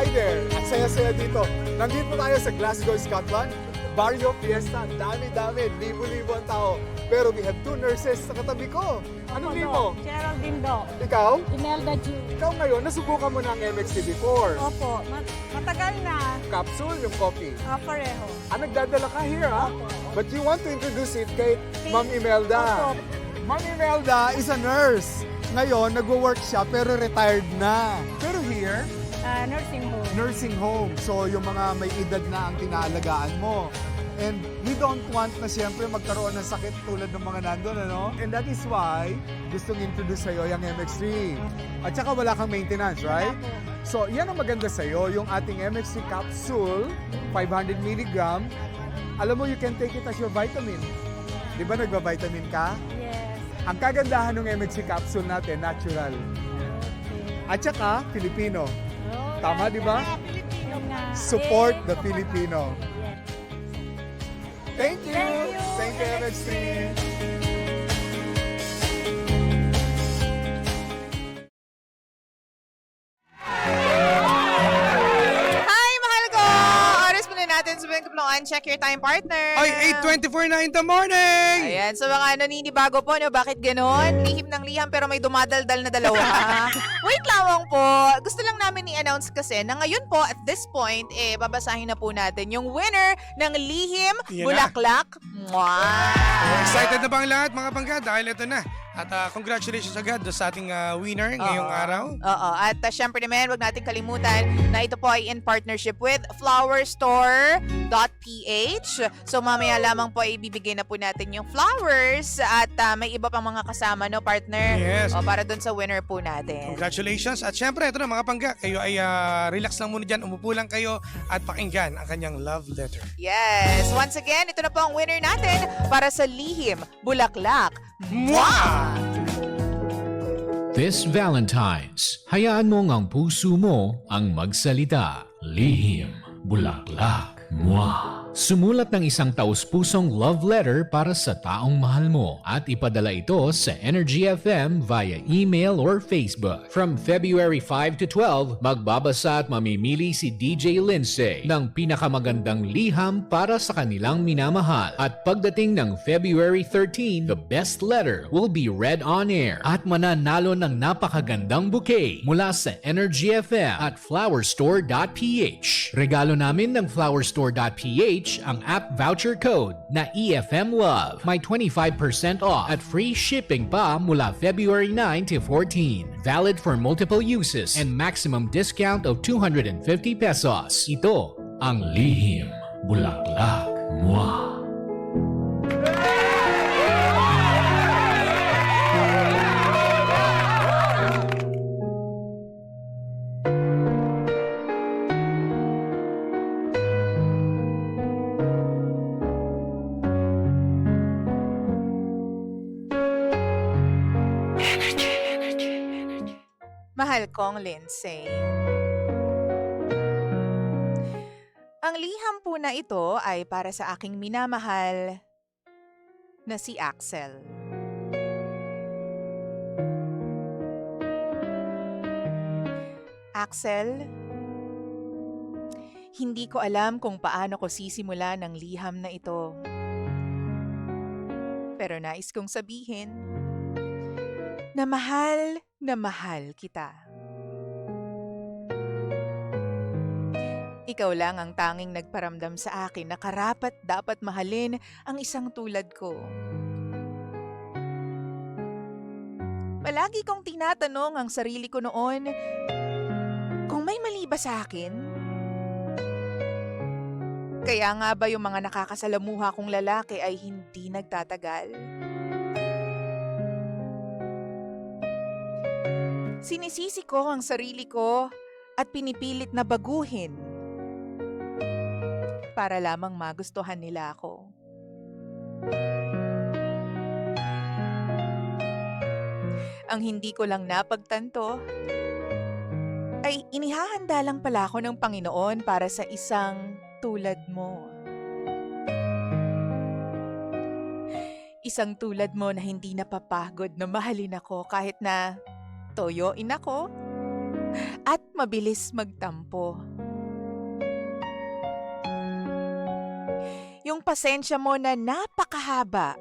Hi there! At saya-saya dito. Nandito tayo sa Glasgow, Scotland. Barrio Fiesta. Dami-dami. Libo-libo ang tao. Pero we have two nurses sa katabi ko. Anong name mo? Geraldine Do. Ikaw? Imelda Ju. Ikaw ngayon, nasubukan mo na ang MXT before. Opo, matagal na. Capsule, yung coffee. Pareho. Nagdadala ka here, ha? Opo. But you want to introduce it kay Ma'am Imelda. Opo. Ma'am Imelda is a nurse. Ngayon, nagwo-work siya pero retired na. Pero here, Nursing home. nursing home. So, yung mga may edad na ang tinaalagaan mo. And we don't want na siyempre magkaroon ng sakit tulad ng mga nandun, ano? And that is why gustong introduce sa'yo yung MX3. At saka wala kang maintenance, right? So, yan ang maganda sa'yo, yung ating MX3 capsule, 500 mg. Alam mo, you can take it as your vitamin. Di ba nagba-vitamin ka? Yes. Ang kagandahan ng MX3 capsule natin, natural. Okay. At saka, Filipino. Tama, di ba? Filipino nga. Support the Filipino. Yes. Thank you! Thank you, Thank you, MX3! Hi, mahal ko! Oras muna natin sa Kaploan. Check your time, partner. Ay, 8:24 na in the morning! Ayan, sa mga naninibago po, no, bakit ganon? Lihim ng liham pero may dumadaldal na dalawa. Wait lamang po. Gusto lang namin i-announce kasi na ngayon po, at this point, babasahin na po natin yung winner ng Lihim Yan na. Bulaklak. Mwah! Excited na ba ang lahat mga bangga? Dahil ito na. At congratulations agad sa ating winner ngayong araw. Oo. At syempre naman, wag natin kalimutan na ito po ay in partnership with flowerstore.ph. So mamaya lamang po ay ibibigay na po natin yung flowers at may iba pang mga kasama, no, partner? Yes. O, para dun sa winner po natin. Congratulations. At syempre, ito na mga bangga. Kayo ay relax lang muna dyan. Umupo lang kayo at pakinggan ang kanyang love letter. Yes. Once again, ito na po ang winner natin para sa Lihim Bulaklak. Mwah! This Valentine's, hayaan mong ang puso mo ang magsalita. Lihim, bulaklak, mwah. Sumulat ng isang taus-pusong love letter para sa taong mahal mo at ipadala ito sa Energy FM via email or Facebook. From February 5 to 12, magbabasa at mamimili si DJ Lindsay ng pinakamagandang liham para sa kanilang minamahal. At pagdating ng February 13, the best letter will be read on air at mananalo ng napakagandang bouquet mula sa Energy FM at flowerstore.ph. Regalo namin ng flowerstore.ph ang app voucher code na EFM Love. May 25% off at free shipping pa mula February 9 to 14. Valid for multiple uses and maximum discount of 250 pesos. Ito ang Lihim Bulaklak Mwah. Mahal kong Lindsay. Ang liham po na ito ay para sa aking minamahal na si Axel. Axel, hindi ko alam kung paano ko sisimulan ang liham na ito. Pero nais kong sabihin na mahal kita. Ikaw lang ang tanging nagparamdam sa akin na karapat dapat mahalin ang isang tulad ko. Palagi kong tinatanong ang sarili ko noon kung may mali ba sa akin? Kaya nga ba yung mga nakakasalamuha kong lalaki ay hindi nagtatagal? Sinisisi ko ang sarili ko at pinipilit na baguhin para lamang magustuhan nila ako. Ang hindi ko lang napagtanto ay inihahanda lang pala ako ng Panginoon para sa isang tulad mo. Isang tulad mo na hindi napapagod na mahalin ako kahit na toyoin ako, at mabilis magtampo. Yung pasensya mo na napakahaba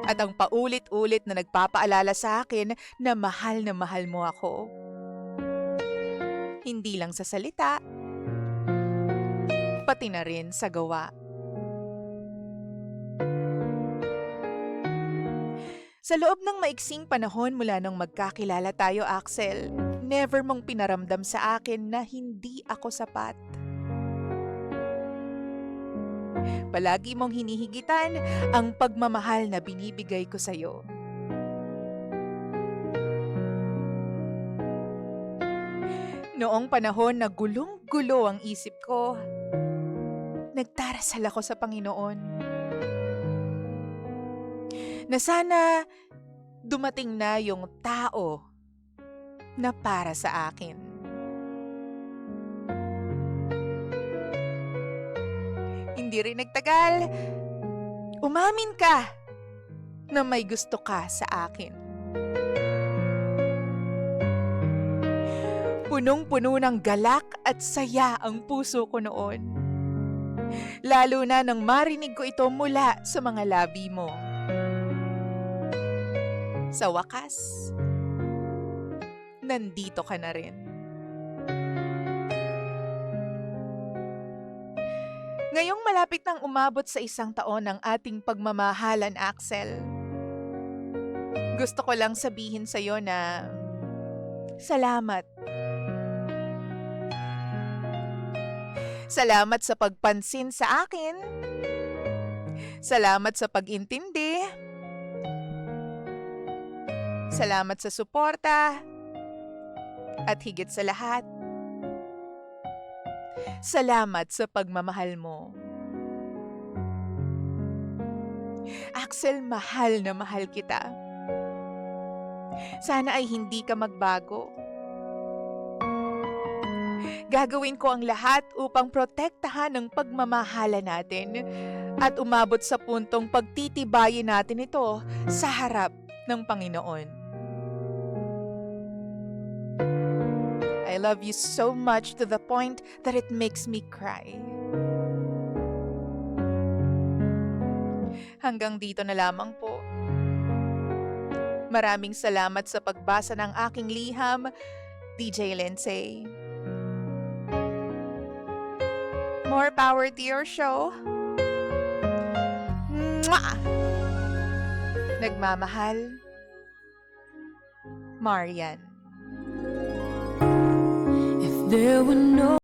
at ang paulit-ulit na nagpapaalala sa akin na mahal mo ako. Hindi lang sa salita, pati na rin sa gawa. Sa loob ng maiksing panahon mula nung magkakilala tayo, Axel, never mong pinaramdam sa akin na hindi ako sapat. Palagi mong hinihigitan ang pagmamahal na binibigay ko sa'yo. Noong panahon na gulong-gulo ang isip ko, nagdarasal ako sa Panginoon na sana dumating na yung tao na para sa akin. Hindi rin nagtagal, umamin ka na may gusto ka sa akin. Punong-puno ng galak at saya ang puso ko noon. Lalo na nang marinig ko ito mula sa mga labi mo. Sa wakas, nandito ka na rin. Ngayong malapit nang umabot sa 1 taon ang ating pagmamahalan, Axel, gusto ko lang sabihin sa'yo na salamat. Salamat sa pagpansin sa akin. Salamat sa pag-intindi. Salamat sa suporta. At higit sa lahat, salamat sa pagmamahal mo. Axel, mahal na mahal kita. Sana ay hindi ka magbago. Gagawin ko ang lahat upang protektahan ang pagmamahala natin at umabot sa puntong pagtitibayin natin ito sa harap ng Panginoon. I love you so much to the point that it makes me cry. Hanggang dito na lamang po. Maraming salamat sa pagbasa ng aking liham, DJ Lindsay. More power to your show. Mwah! Nagmamahal, Marian. There were no